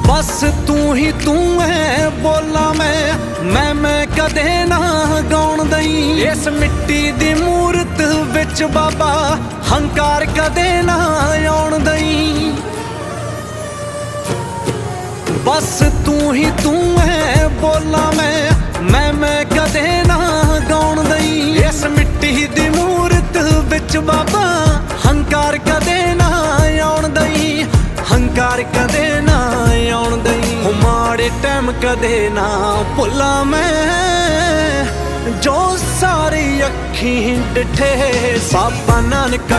बस तू ही तू है बोला मैं कदे ना गाउण दई। इस मिट्टी दी मूरत विच बाबा हंकार कदे ना आउण दई। बस तू ही तू है बोला मैं कदे ना गाउण दई। इस मिट्टी दी मूरत विच बाबा हंकार कदे ना आउण दई। हंकार कदे ना आउण दई। माड़े टाइम कदे ना भुला मैं जो सारी अखीं डिठे बाबा नानक